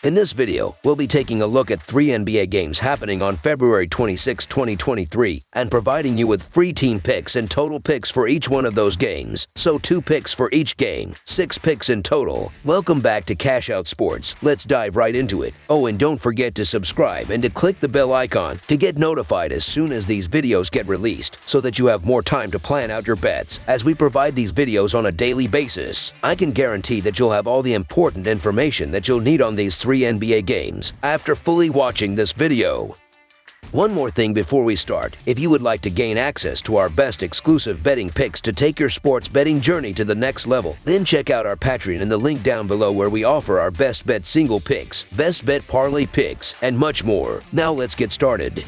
In this video, we'll be taking a look at 3 NBA games happening on February 26, 2023, and providing you with free team picks and total picks for each one of those games. So 2 picks for each game, 6 picks in total. Welcome back to Cash Out Sports. Let's dive right into it. Oh, and don't forget to subscribe and to click the bell icon to get notified as soon as these videos get released, so that you have more time to plan out your bets as we provide these videos on a daily basis. I can guarantee that you'll have all the important information that you'll need on these 3 NBA games after fully watching this video. One more thing before we start. If you would like to gain access to our best exclusive betting picks to take your sports betting journey to the next level, then check out our Patreon in the link down below, where we offer our best bet single picks, best bet parlay picks, and much more. Now let's get started.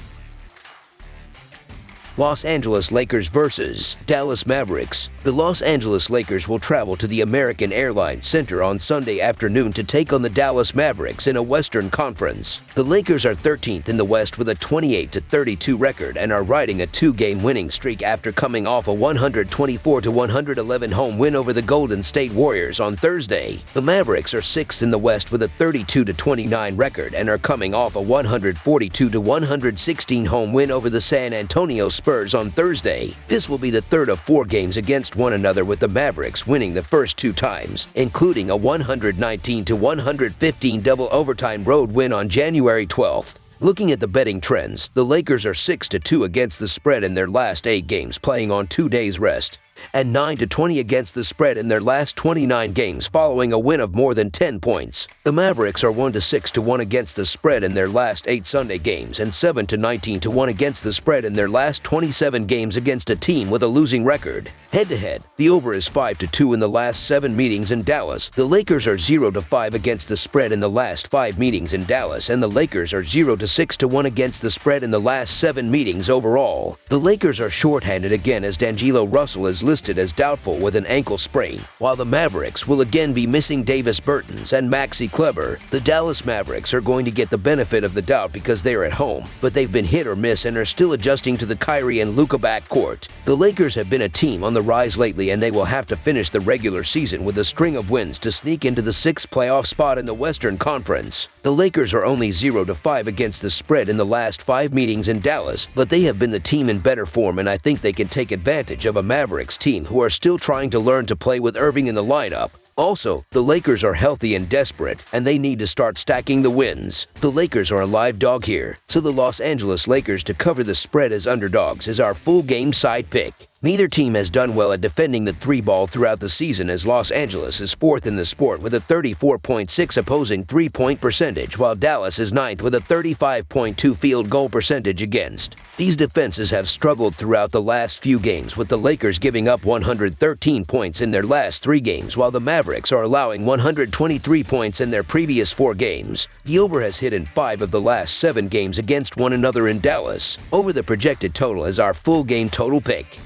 Los Angeles Lakers versus Dallas Mavericks. The Los Angeles Lakers will travel to the American Airlines Center on Sunday afternoon to take on the Dallas Mavericks in a Western Conference. The Lakers are 13th in the West with a 28-32 record and are riding a 2-game winning streak after coming off a 124-111 home win over the Golden State Warriors on Thursday. The Mavericks are 6th in the West with a 32-29 record and are coming off a 142-116 home win over the San Antonio Spurs on Thursday. This will be the third of 4 games against one another, with the Mavericks winning the first 2 times, including a 119-115 double overtime road win on January 12th. Looking at the betting trends, the Lakers are 6-2 against the spread in their last 8 games playing on 2 days rest, and 9-20 against the spread in their last 29 games following a win of more than 10 points. The Mavericks are 1-6-1 against the spread in their last 8 Sunday games and 7-19-1 against the spread in their last 27 games against a team with a losing record. Head-to-head, the over is 5-2 in the last 7 meetings in Dallas. The Lakers are 0-5 against the spread in the last 5 meetings in Dallas, and the Lakers are 0-6-1 against the spread in the last 7 meetings overall. The Lakers are shorthanded again, as D'Angelo Russell is listed as doubtful with an ankle sprain, while the Mavericks will again be missing Davis Bertans and Maxi Kleber. The Dallas Mavericks are going to get the benefit of the doubt because they are at home, but they've been hit or miss and are still adjusting to the Kyrie and Luka backcourt. The Lakers have been a team on the rise lately, and they will have to finish the regular season with a string of wins to sneak into the 6th playoff spot in the Western Conference. The Lakers are only 0-5 against the spread in the last 5 meetings in Dallas, but they have been the team in better form, and I think they can take advantage of a Mavericks team who are still trying to learn to play with Irving in the lineup. Also, the Lakers are healthy and desperate, and they need to start stacking the wins. The Lakers are a live dog here, so the Los Angeles Lakers to cover the spread as underdogs is our full game side pick. Neither team has done well at defending the 3-ball throughout the season, as Los Angeles is 4th in the sport with a 34.6 opposing 3-point percentage, while Dallas is 9th with a 35.2 field goal percentage against. These defenses have struggled throughout the last few games, with the Lakers giving up 113 points in their last 3 games, while the Mavericks are allowing 123 points in their previous 4 games. The over has hit in 5 of the last 7 games against one another in Dallas. Over the projected total is our full game total pick.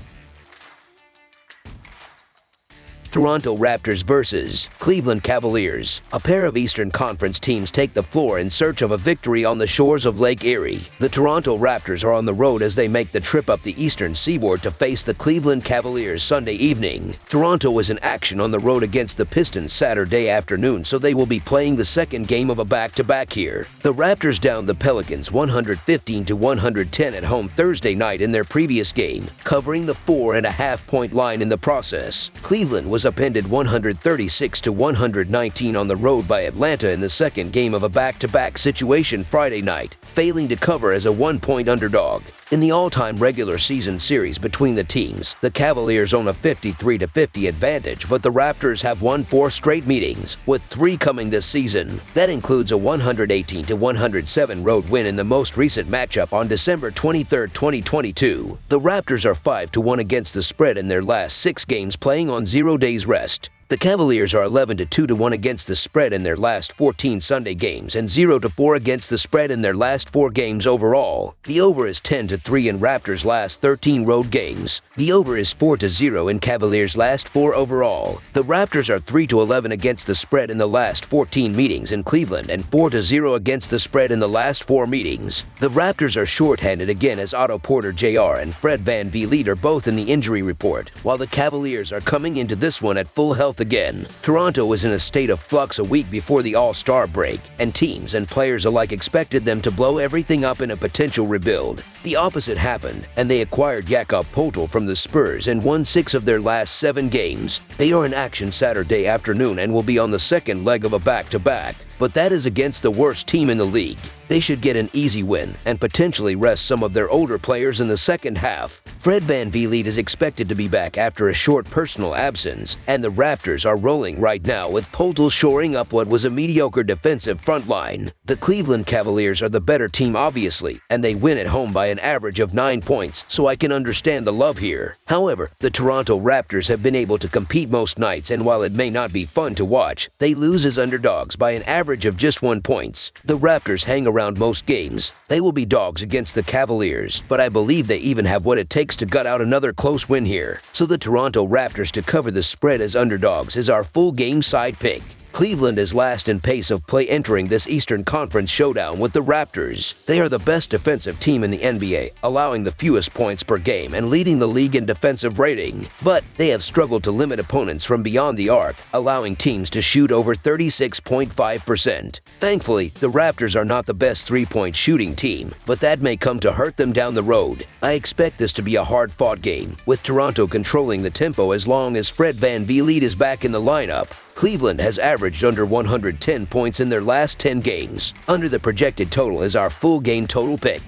Toronto Raptors versus Cleveland Cavaliers. A pair of Eastern Conference teams take the floor in search of a victory on the shores of Lake Erie. The Toronto Raptors are on the road as they make the trip up the eastern seaboard to face the Cleveland Cavaliers Sunday evening. Toronto is in action on the road against the Pistons Saturday afternoon, so they will be playing the second game of a back-to-back here. The Raptors downed the Pelicans 115-110 at home Thursday night in their previous game, covering the 4.5-point line in the process. Cleveland was upended 136-119 on the road by Atlanta in the second game of a back-to-back situation Friday night, failing to cover as a 1-point underdog. In the all-time regular season series between the teams, the Cavaliers own a 53-50 advantage, but the Raptors have won 4 straight meetings, with 3 coming this season. That includes a 118-107 road win in the most recent matchup on December 23, 2022. The Raptors are 5-1 against the spread in their last 6 games playing on 0 days rest. The Cavaliers are 11-2-1 against the spread in their last 14 Sunday games and 0-4 against the spread in their last 4 games overall. The over is 10-3 in Raptors' last 13 road games. The over is 4-0 in Cavaliers' last 4 overall. The Raptors are 3-11 against the spread in the last 14 meetings in Cleveland and 4-0 against the spread in the last 4 meetings. The Raptors are shorthanded again as Otto Porter Jr. and Fred VanVleet are both in the injury report, while the Cavaliers are coming into this one at full health again. Toronto is in a state of flux a week before the All-Star break, and teams and players alike expected them to blow everything up in a potential rebuild. The opposite happened, and they acquired Jakob Poeltl from the Spurs and won 6 of their last 7 games. They are in action Saturday afternoon and will be on the second leg of a back-to-back. But that is against the worst team in the league. They should get an easy win and potentially rest some of their older players in the second half. Fred VanVleet is expected to be back after a short personal absence, and the Raptors are rolling right now with Poeltl shoring up what was a mediocre defensive front line. The Cleveland Cavaliers are the better team obviously, and they win at home by an average of 9 points, so I can understand the love here. However, the Toronto Raptors have been able to compete most nights, and while it may not be fun to watch, they lose as underdogs by an average of just 1 point. The Raptors hang around most games. They will be dogs against the Cavaliers, but I believe they even have what it takes to gut out another close win here. So the Toronto Raptors to cover the spread as underdogs is our full game side pick. Cleveland is last in pace of play entering this Eastern Conference showdown with the Raptors. They are the best defensive team in the NBA, allowing the fewest points per game and leading the league in defensive rating. But they have struggled to limit opponents from beyond the arc, allowing teams to shoot over 36.5%. Thankfully, the Raptors are not the best three-point shooting team, but that may come to hurt them down the road. I expect this to be a hard-fought game, with Toronto controlling the tempo as long as Fred VanVleet is back in the lineup. Cleveland has averaged under 110 points in their last 10 games. Under the projected total is our full game total pick.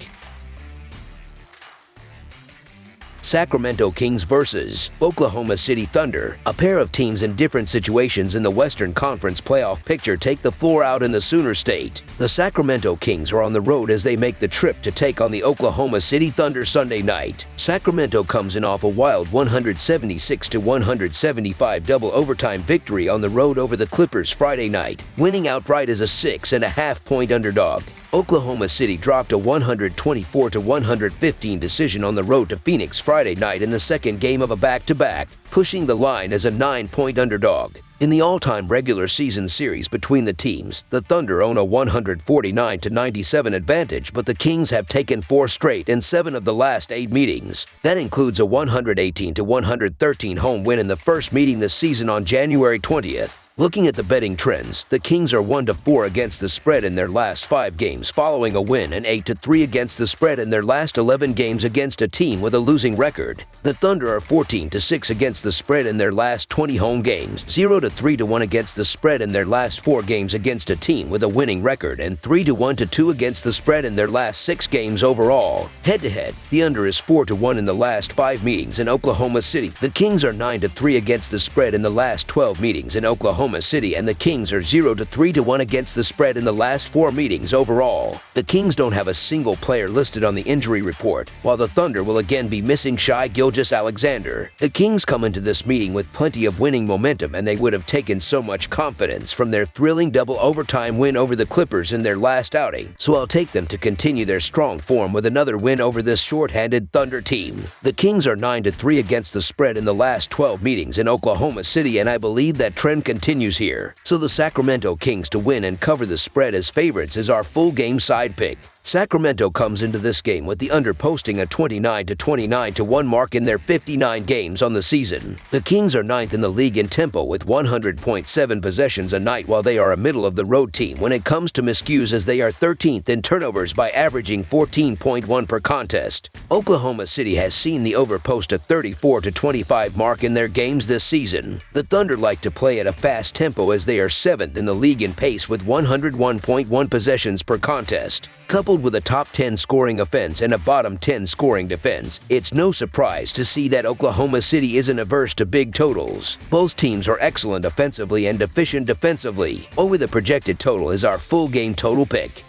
Sacramento Kings versus Oklahoma City Thunder. A pair of teams in different situations in the Western Conference playoff picture take the floor out in the Sooner State. The Sacramento Kings are on the road as they make the trip to take on the Oklahoma City Thunder Sunday night. Sacramento comes in off a wild 176-175 double overtime victory on the road over the Clippers Friday night, winning outright as a 6.5-point underdog. Oklahoma City dropped a 124-115 decision on the road to Phoenix Friday night in the second game of a back-to-back, pushing the line as a 9-point underdog. In the all-time regular season series between the teams, the Thunder own a 149-97 advantage, but the Kings have taken 4 straight in 7 of the last 8 meetings. That includes a 118-113 home win in the first meeting this season on January 20th. Looking at the betting trends, the Kings are 1-4 against the spread in their last 5 games following a win and 8-3 against the spread in their last 11 games against a team with a losing record. The Thunder are 14-6 against the spread in their last 20 home games, 0-3-1 against the spread in their last 4 games against a team with a winning record, and 3-1-2 against the spread in their last 6 games overall. Head-to-head, the under is 4-1 in the last 5 meetings in Oklahoma City. The Kings are 9-3 against the spread in the last 12 meetings in Oklahoma City, and the Kings are 0-3-1 against the spread in the last 4 meetings overall. The Kings don't have a single player listed on the injury report, while the Thunder will again be missing Shai Gilgeous-Alexander. The Kings come into this meeting with plenty of winning momentum, and they would have taken so much confidence from their thrilling double overtime win over the Clippers in their last outing, so I'll take them to continue their strong form with another win over this short-handed Thunder team. The Kings are 9-3 against the spread in the last 12 meetings in Oklahoma City, and I believe that trend continues here. So the Sacramento Kings to win and cover the spread as favorites is our full game side pick. Sacramento comes into this game with the under posting a 29-29-1 mark in their 59 games on the season. The Kings are 9th in the league in tempo with 100.7 possessions a night, while they are a middle-of-the-road team when it comes to miscues, as they are 13th in turnovers by averaging 14.1 per contest. Oklahoma City has seen the over post a 34-25 mark in their games this season. The Thunder like to play at a fast tempo as they are 7th in the league in pace with 101.1 possessions per contest. Coupled with a top 10 scoring offense and a bottom 10 scoring defense, it's no surprise to see that Oklahoma City isn't averse to big totals. Both teams are excellent offensively and deficient defensively. Over the projected total is our full game total pick.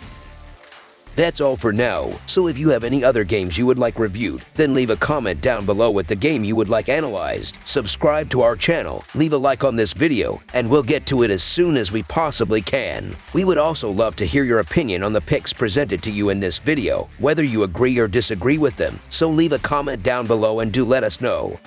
That's all for now, so if you have any other games you would like reviewed, then leave a comment down below with the game you would like analyzed. Subscribe to our channel, leave a like on this video, and we'll get to it as soon as we possibly can. We would also love to hear your opinion on the picks presented to you in this video, whether you agree or disagree with them, so leave a comment down below and do let us know.